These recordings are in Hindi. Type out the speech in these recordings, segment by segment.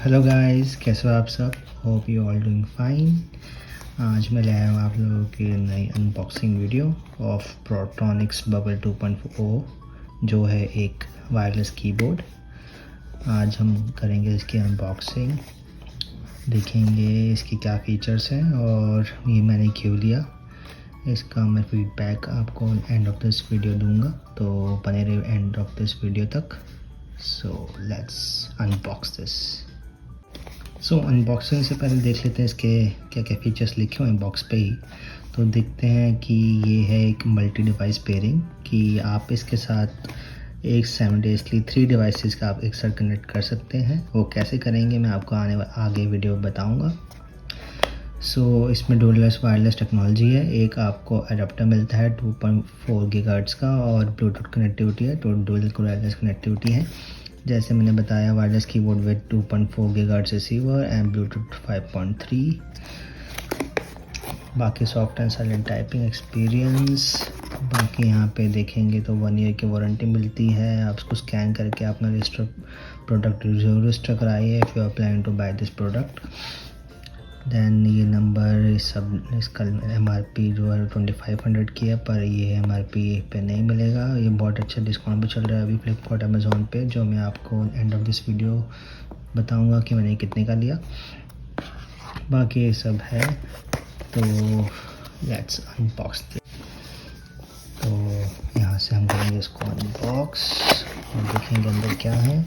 हेलो गाइस, कैसे हो आप सब। Hope you all doing fine. आज मैं ले आया हूँ आप लोगों की नई अनबॉक्सिंग वीडियो ऑफ प्रोट्रॉनिक्स बबल 2.0 जो है एक वायरलेस कीबोर्ड। आज हम करेंगे इसकी अनबॉक्सिंग, देखेंगे इसकी क्या फ़ीचर्स हैं और ये मैंने क्यों लिया। इसका मैं फीडबैक आपको एंड ऑफ दिस वीडियो दूंगा, तो बने रहिए एंड ऑफ दिस वीडियो तक। So let's unbox this. Unboxing से पहले देख लेते हैं इसके क्या क्या फीचर्स लिखे हुए हैं बॉक्स पे ही। तो देखते हैं कि ये है एक मल्टी डिवाइस पेयरिंग, कि आप इसके साथ एक साइमल्टेनियसली 3 डिवाइसेस का आप एक साथ कनेक्ट कर सकते हैं। वो कैसे करेंगे मैं आपको आगे वीडियो बताऊंगा। इसमें डुअल वायरलेस टेक्नोलॉजी है। एक आपको अडाप्टर मिलता है 2.4 गीगाहर्ट्ज़ का और ब्लूटूथ कनेक्टिविटी है, तो डुअल वायरलेस कनेक्टिविटी है। जैसे मैंने बताया, wireless keyboard with 2.4 gigahertz receiver and Bluetooth 5.3। बाकी soft and silent typing experience. बाकी यहाँ पे देखेंगे तो 1 ईयर की वारंटी मिलती है। आप उसको स्कैन करके अपना रजिस्टर प्रोडक्ट जरूर रजिस्टर कराइए if you are planning to buy this product. Then ये नंबर सब, इसका MRP जो है 2500 की है, पर ये MRP पे नहीं मिलेगा। ये बहुत अच्छा डिस्काउंट भी चल रहा है अभी फ्लिपकार्ट अमेज़ॉन पे, जो मैं आपको एंड ऑफ दिस वीडियो बताऊंगा कि मैंने कितने का लिया। बाकी ये सब है, तो लेट्स अनबॉक्स। तो यहाँ से हम करेंगे इसको अनबॉक्स और देखेंगे अंदर क्या है।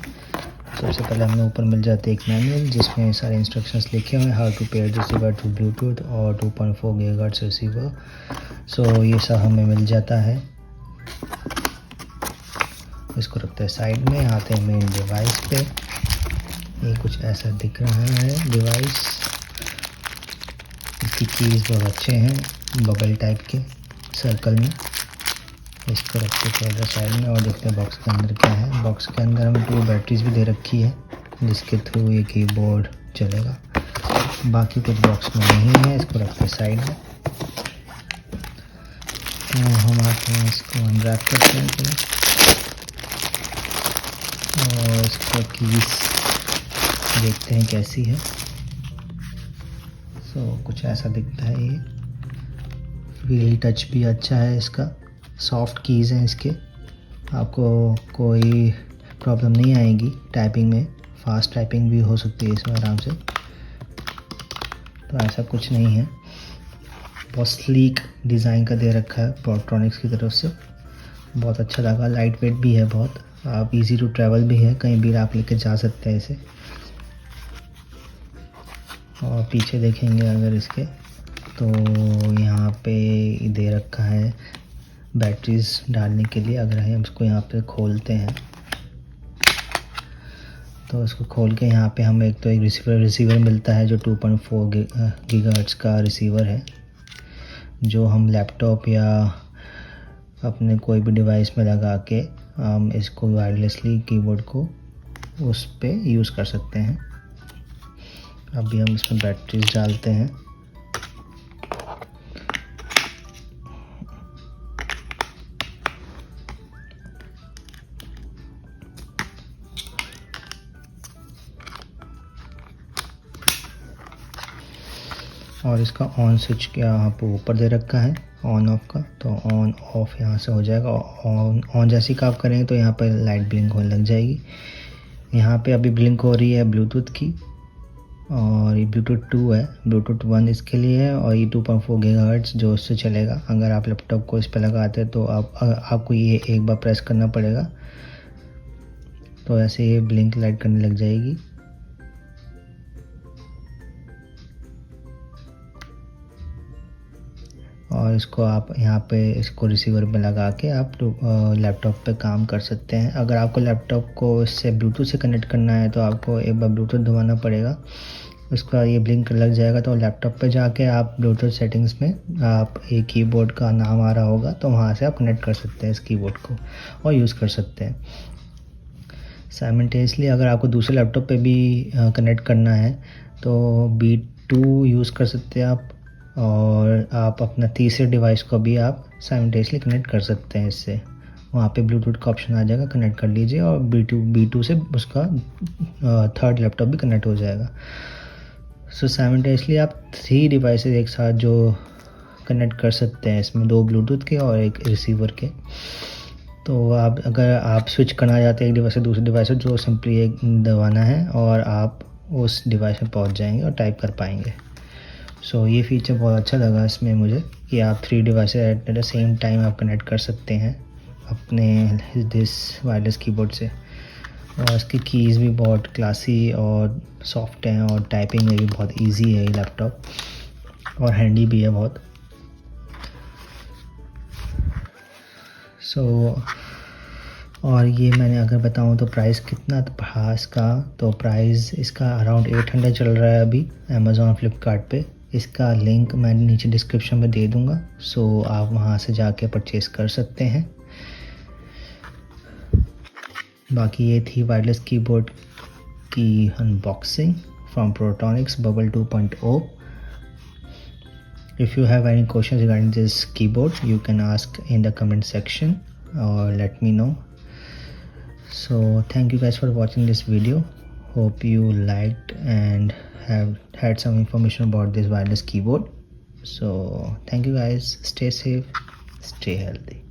सबसे पहले हमें ऊपर मिल जाते है एक मैनुअल, जिसमें सारे इंस्ट्रक्शंस लिखे हुए हैं, how to pair receiver to bluetooth और 2.4 गीगाहर्ट्ज़ रिसीवर। ये सब हमें मिल जाता है। इसको रखते हैं साइड में, आते हैं मेन डिवाइस पे। ये कुछ ऐसा दिख रहा है डिवाइस। इसकी कीज़ बहुत अच्छे हैं, बबल टाइप के सर्कल में। इसको रखते थे इधर साइड में और देखते हैं बॉक्स के अंदर क्या है। बॉक्स के अंदर हमें 2 बैटरीज भी दे रखी है, जिसके थ्रू ये कीबोर्ड चलेगा। बाकी कुछ बॉक्स में नहीं है, इसको रखते हैं साइड में। तो हम आते हैं, इसको अनरैप करते हैं पहले और इसका कीज देखते हैं कैसी है। कुछ ऐसा दिखता है। ये फील टच भी अच्छा है इसका, सॉफ्ट कीज़ हैं इसके, आपको कोई प्रॉब्लम नहीं आएगी टाइपिंग में। फास्ट टाइपिंग भी हो सकती है इसमें आराम से, तो ऐसा कुछ नहीं है। बहुत स्लीक डिज़ाइन का दे रखा है प्रोट्रॉनिक्स की तरफ से, बहुत अच्छा लगा। लाइट वेट भी है बहुत, आप इजी टू ट्रैवल भी है, कहीं भी आप लेके जा सकते हैं इसे। और पीछे देखेंगे अगर इसके, तो यहाँ पे दे रखा है बैटरीज डालने के लिए। अगर हम इसको यहाँ पे खोलते हैं, तो इसको खोल के यहाँ पे हमें एक रिसीवर मिलता है, जो 2.4 गीगाहर्ट्ज़ का रिसीवर है, जो हम लैपटॉप या अपने कोई भी डिवाइस में लगा के हम इसको वायरलेसली कीबोर्ड को उस पे यूज़ कर सकते हैं। अभी हम इसमें बैटरीज डालते हैं। और इसका ऑन स्विच यहाँ पे ऊपर दे रखा है ऑन ऑफ का, तो ऑन ऑफ यहाँ से हो जाएगा। ऑन जैसे ही आप करेंगे तो यहाँ पर लाइट ब्लिंक होने लग जाएगी। यहाँ पे अभी ब्लिंक हो रही है ब्लूटूथ की, और ये ब्लूटूथ 2 है, ब्लूटूथ 1 इसके लिए है, और ये 2.4 गीगाहर्ट्ज़ जो उससे चलेगा। अगर आप लैपटॉप को इस पर लगाते हैं तो आपको ये एक बार प्रेस करना पड़ेगा, तो ऐसे ये ब्लिंक लाइट करने लग जाएगी। और इसको आप यहाँ पे इसको रिसीवर में लगा के आप लैपटॉप पे काम कर सकते हैं। अगर आपको लैपटॉप को इससे ब्लूटूथ से कनेक्ट करना है, तो आपको एक बार ब्लूटूथ दबाना पड़ेगा, उसका ये ब्लिंक लग जाएगा। तो लैपटॉप पे जाके आप ब्लूटूथ सेटिंग्स में आप एक कीबोर्ड का नाम आ रहा होगा, तो वहाँ से आप कनेक्ट कर सकते हैं इस कीबोर्ड को और यूज़ कर सकते हैं। साइमल्टेनियसली अगर आपको दूसरे लैपटॉप पे भी कनेक्ट करना है, तो B2 यूज़ कर सकते हैं आप, और आप अपना तीसरे डिवाइस को भी आप साइमल्टेनियसली कनेक्ट कर सकते हैं इससे। वहाँ पे ब्लूटूथ का ऑप्शन आ जाएगा, कनेक्ट कर लीजिए और B2 से उसका थर्ड लैपटॉप भी कनेक्ट हो जाएगा। सो साइमल्टेनियसली आप 3 डिवाइसेस एक साथ जो कनेक्ट कर सकते हैं इसमें, 2 ब्लूटूथ के और एक रिसीवर के। तो आप अगर आप स्विच करना चाहते हैं एक डिवाइस से दूसरे डिवाइस से, जो सिंपली एक दबाना है और आप उस डिवाइस में पहुंच जाएंगे और टाइप कर पाएंगे। सो ये फीचर बहुत अच्छा लगा इसमें मुझे कि आप 3 devices at the same time आप कनेक्ट कर सकते हैं अपने दिस वायरलेस कीबोर्ड से। और इसकी कीज़ भी बहुत क्लासी और सॉफ्ट हैं और टाइपिंग में भी बहुत इजी है ये लैपटॉप, और हैंडी भी है बहुत। और ये मैंने अगर बताऊँ तो प्राइस कितना था इसका, तो प्राइस इसका अराउंड 800 चल रहा है अभी अमेज़ॉन फ्लिपकार्ट पे। इसका लिंक मैं नीचे डिस्क्रिप्शन में दे दूँगा, सो आप वहाँ से जाके परचेज़ कर सकते हैं। बाकी ये थी वायरलेस कीबोर्ड की unboxing from Protonics bubble 2.0। If you have any questions regarding this keyboard, you can ask in the comment section or let me know. So thank you guys for watching this video. Hope you liked and have had some information about this wireless keyboard. So thank you guys. Stay safe, stay healthy.